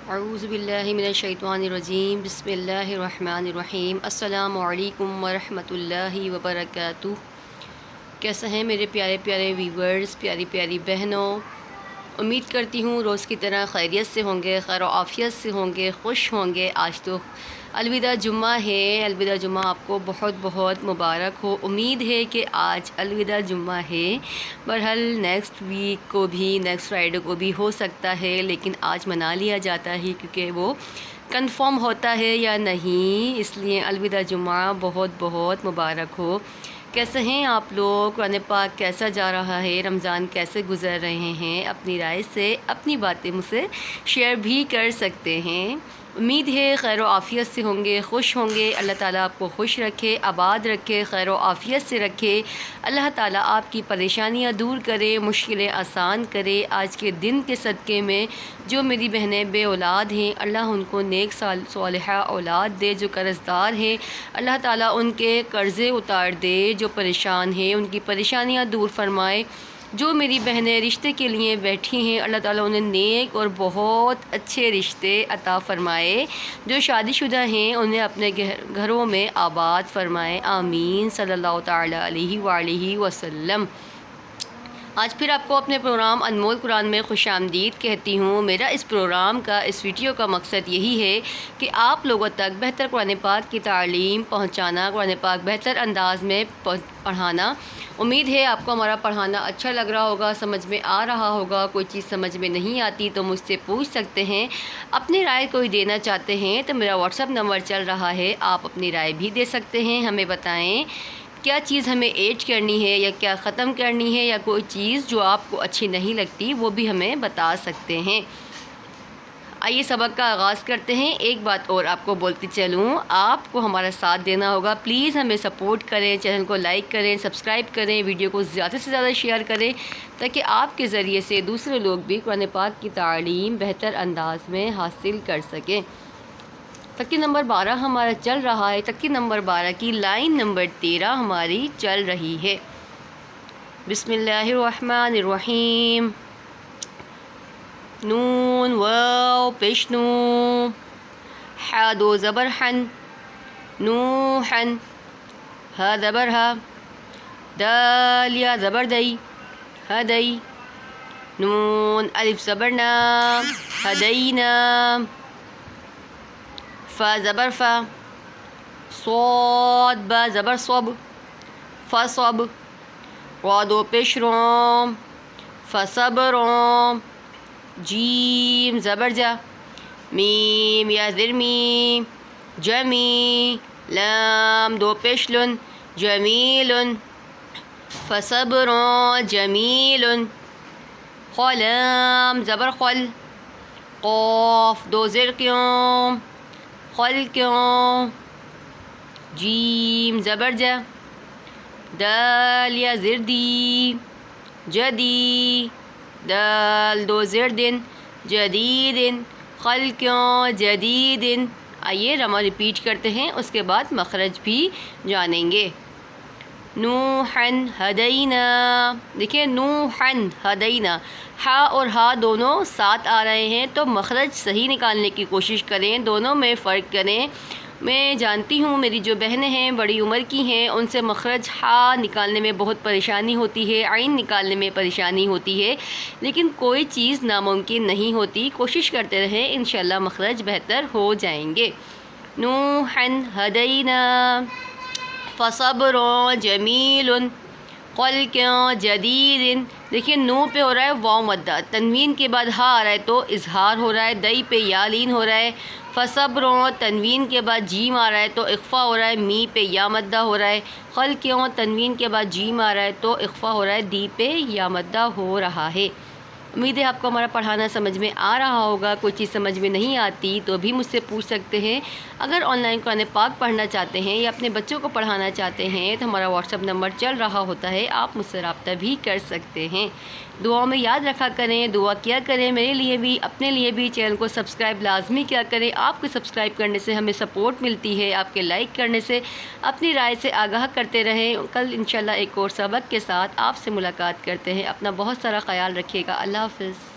اعوذ باللہ من الشیطان الرجیم بسم اللہ الرحمن الرحیم السلام علیکم ورحمۃ اللہ وبرکاتہ۔ کیسے ہیں میرے پیارے پیارے ویورز، پیاری پیاری بہنوں؟ امید کرتی ہوں روز کی طرح خیریت سے ہوں گے، خیر و عافیت سے ہوں گے، خوش ہوں گے۔ آج تو الوداع جمعہ ہے، الوداع جمعہ آپ کو بہت بہت مبارک ہو۔ امید ہے کہ آج الوداع جمعہ ہے، بہرحال نیکسٹ ویک کو بھی، نیکسٹ فرائیڈے کو بھی ہو سکتا ہے، لیکن آج منا لیا جاتا ہے کیونکہ وہ کنفرم ہوتا ہے یا نہیں، اس لیے الوداع جمعہ بہت بہت مبارک ہو۔ کیسے ہیں آپ لوگ؟ قرآن پاک کیسا جا رہا ہے؟ رمضان کیسے گزر رہے ہیں؟ اپنی رائے سے اپنی باتیں مجھ سے شیئر بھی کر سکتے ہیں۔ امید ہے خیر و عافیت سے ہوں گے، خوش ہوں گے۔ اللہ تعالیٰ آپ کو خوش رکھے، آباد رکھے، خیر و عافیت سے رکھے۔ اللہ تعالیٰ آپ کی پریشانیاں دور کرے، مشکلیں آسان کرے۔ آج کے دن کے صدقے میں جو میری بہنیں بے اولاد ہیں، اللہ ان کو نیک صالحہ اولاد دے۔ جو قرض دار ہیں، اللہ تعالیٰ ان کے قرضے اتار دے۔ جو پریشان ہیں ان کی پریشانیاں دور فرمائے۔ جو میری بہنیں رشتے کے لیے بیٹھی ہیں، اللہ تعالیٰ انہیں نیک اور بہت اچھے رشتے عطا فرمائے۔ جو شادی شدہ ہیں انہیں اپنے گھروں میں آباد فرمائے، آمین صلی اللہ تعالیٰ علیہ وآلہ وسلم۔ آج پھر آپ کو اپنے پروگرام انمول قرآن میں خوش آمدید کہتی ہوں۔ میرا اس پروگرام کا، اس ویڈیو کا مقصد یہی ہے کہ آپ لوگوں تک بہتر قرآن پاک کی تعلیم پہنچانا، قرآن پاک بہتر انداز میں پڑھانا۔ امید ہے آپ کو ہمارا پڑھانا اچھا لگ رہا ہوگا، سمجھ میں آ رہا ہوگا۔ کوئی چیز سمجھ میں نہیں آتی تو مجھ سے پوچھ سکتے ہیں۔ اپنی رائے کوئی دینا چاہتے ہیں تو میرا واٹس ایپ نمبر چل رہا ہے، آپ اپنی رائے بھی دے سکتے ہیں۔ ہمیں بتائیں کیا چیز ہمیں ایڈ کرنی ہے یا کیا ختم کرنی ہے، یا کوئی چیز جو آپ کو اچھی نہیں لگتی وہ بھی ہمیں بتا سکتے ہیں۔ آئیے سبق کا آغاز کرتے ہیں۔ ایک بات اور آپ کو بولتی چلوں، آپ کو ہمارا ساتھ دینا ہوگا۔ پلیز ہمیں سپورٹ کریں، چینل کو لائک کریں، سبسکرائب کریں، ویڈیو کو زیادہ سے زیادہ شیئر کریں تاکہ آپ کے ذریعے سے دوسرے لوگ بھی قرآن پاک کی تعلیم بہتر انداز میں حاصل کر سکیں۔ تقریر نمبر 12 ہمارا چل رہا ہے۔ تقریر نمبر 12 کی لائن نمبر 13 ہماری چل رہی ہے۔ بسم اللہ الرحمن الرحیم۔ نون واو پیش نو، ح دو زبر حن، نوحن، ہ زبر ہ، دال یا زبر دئی، ہدئی، نون الف زبر نا، ہدینا، فا زبر فا، صاد با زبر صب، فصب، را دو پیش روم، فصبروم، جیم زبر جا، میم یا زر میم، جمی، لام دو پیش لن، جمیلن، فصبر جمیل، خلام زبر خل، قاف دو زر کیوں، خل کیوں، جیم زبر جا، دال یا زر دی، جدی، دال دو زر دن، جدیدن، خل کیوں، جدیدن۔ آئیے رما ریپیٹ کرتے ہیں، اس کے بعد مخرج بھی جانیں گے۔ نوحن ہدینا، دیکھیں نوحن ہدینا، ہا اور ہا دونوں ساتھ آ رہے ہیں تو مخرج صحیح نکالنے کی کوشش کریں، دونوں میں فرق کریں۔ میں جانتی ہوں میری جو بہنیں ہیں بڑی عمر کی ہیں، ان سے مخرج ہا نکالنے میں بہت پریشانی ہوتی ہے، عین نکالنے میں پریشانی ہوتی ہے، لیکن کوئی چیز ناممکن نہیں ہوتی، کوشش کرتے رہیں، انشاءاللہ مخرج بہتر ہو جائیں گے۔ نوحن ہدینا، فصبر جمیل، خلق جدید۔ دیکھیے نو پہ ہو رہا ہے واو مدہ، تنوین کے بعد ہا آ رہا ہے تو اظہار ہو رہا ہے، دئی پہ یا لین ہو رہا ہے، فصبر تنوین کے بعد جیم آ رہا ہے تو اخفا ہو رہا ہے، می پہ یا مدہ ہو رہا ہے، خلق تنوین کے بعد جیم آ رہا ہے تو اخفا ہو رہا ہے، دی پہ یا مدہ ہو رہا ہے۔ امید ہے آپ کو ہمارا پڑھانا سمجھ میں آ رہا ہوگا۔ کوئی چیز سمجھ میں نہیں آتی تو بھی مجھ سے پوچھ سکتے ہیں۔ اگر آن لائن قرآن پاک پڑھنا چاہتے ہیں یا اپنے بچوں کو پڑھانا چاہتے ہیں تو ہمارا واٹس ایپ نمبر چل رہا ہوتا ہے، آپ مجھ سے رابطہ بھی کر سکتے ہیں۔ دعاؤں میں یاد رکھا کریں، دعا کیا کریں میرے لیے بھی، اپنے لیے بھی۔ چینل کو سبسکرائب لازمی کیا کریں، آپ کو سبسکرائب کرنے سے ہمیں سپورٹ ملتی ہے، آپ کے لائک کرنے سے۔ اپنی رائے سے آگاہ کرتے رہیں۔ کل انشاءاللہ ایک اور سبق کے ساتھ آپ سے ملاقات کرتے ہیں۔ اپنا بہت سارا خیال رکھیے گا۔ اللہ حافظ۔